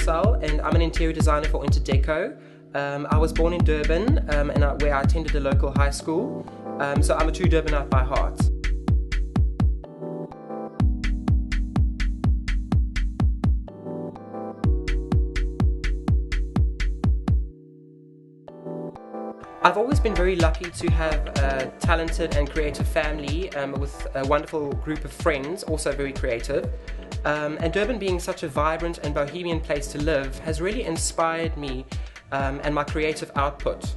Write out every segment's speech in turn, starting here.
Marcel, and I'm an interior designer for Interdeco. I was born in Durban, where I attended a local high school, so I'm a true Durbanite by heart. I've always been very lucky to have a talented and creative family with a wonderful group of friends, also very creative. And Durban being such a vibrant and bohemian place to live has really inspired me and my creative output.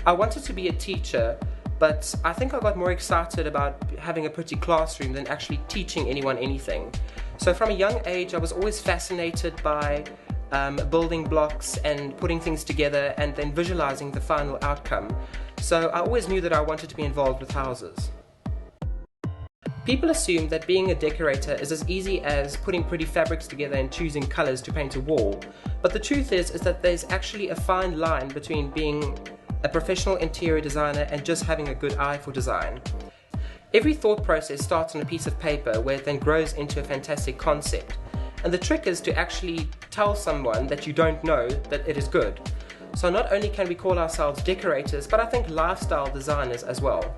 I wanted to be a teacher, but I think I got more excited about having a pretty classroom than actually teaching anyone anything. So from a young age I was always fascinated by building blocks and putting things together and then visualizing the final outcome. So I always knew that I wanted to be involved with houses. People assume that being a decorator is as easy as putting pretty fabrics together and choosing colors to paint a wall. But the truth is that there's actually a fine line between being a professional interior designer and just having a good eye for design. Every thought process starts on a piece of paper where it then grows into a fantastic concept. And the trick is to actually tell someone that you don't know that it is good. So not only can we call ourselves decorators, but I think lifestyle designers as well.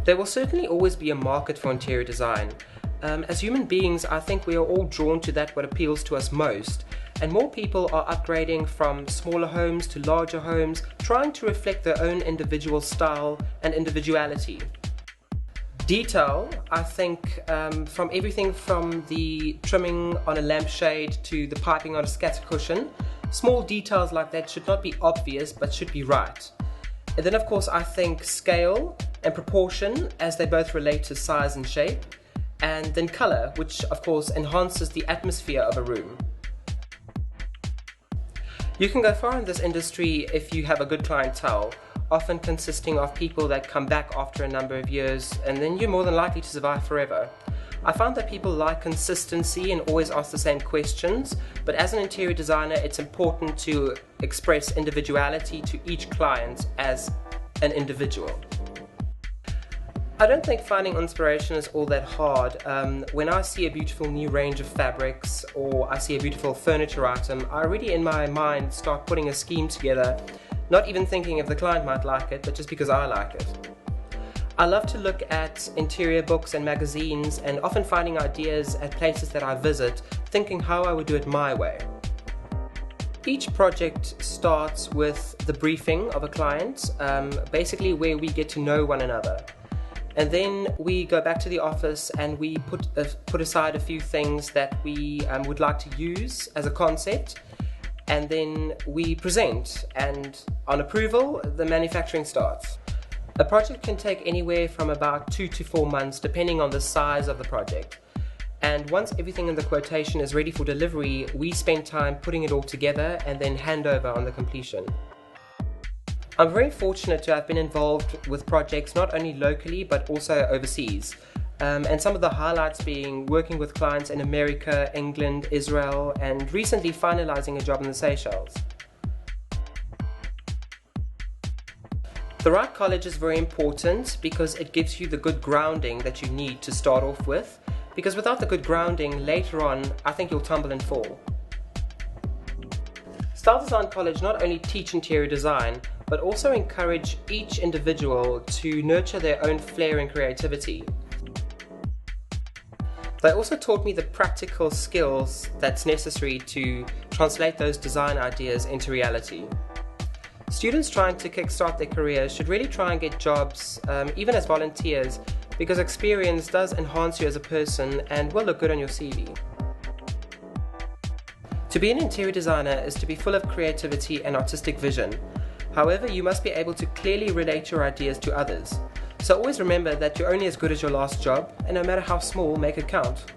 There will certainly always be a market for interior design. As human beings, I think we are all drawn to what appeals to us most. And more people are upgrading from smaller homes to larger homes, trying to reflect their own individual style and individuality. Detail, I think, from everything from the trimming on a lampshade to the piping on a scatter cushion, small details like that should not be obvious but should be right. And then of course I think scale and proportion, as they both relate to size and shape, and then colour, which of course enhances the atmosphere of a room. You can go far in this industry if you have a good clientele, often consisting of people that come back after a number of years, and then you're more than likely to survive forever. I find that people like consistency and always ask the same questions, but as an interior designer it's important to express individuality to each client as an individual. I don't think finding inspiration is all that hard. When I see a beautiful new range of fabrics or I see a beautiful furniture item, I already in my mind start putting a scheme together, not even thinking if the client might like it, but just because I like it. I love to look at interior books and magazines and often finding ideas at places that I visit, thinking how I would do it my way. Each project starts with the briefing of a client, basically where we get to know one another. And then we go back to the office and we put aside a few things that we would like to use as a concept, and then we present, and on approval the manufacturing starts. A project can take anywhere from about 2 to 4 months depending on the size of the project. And once everything in the quotation is ready for delivery, we spend time putting it all together and then hand over on the completion. I'm very fortunate to have been involved with projects not only locally but also overseas. And some of the highlights being working with clients in America, England, Israel, and recently finalizing a job in the Seychelles. The right college is very important because it gives you the good grounding that you need to start off with, because without the good grounding later on, I think you'll tumble and fall. Style Design College not only teach interior design, but also encourage each individual to nurture their own flair and creativity. They also taught me the practical skills that's necessary to translate those design ideas into reality. Students trying to kickstart their careers should really try and get jobs, even as volunteers, because experience does enhance you as a person and will look good on your CV. To be an interior designer is to be full of creativity and artistic vision. However, you must be able to clearly relate your ideas to others. So always remember that you're only as good as your last job, and no matter how small, make it count.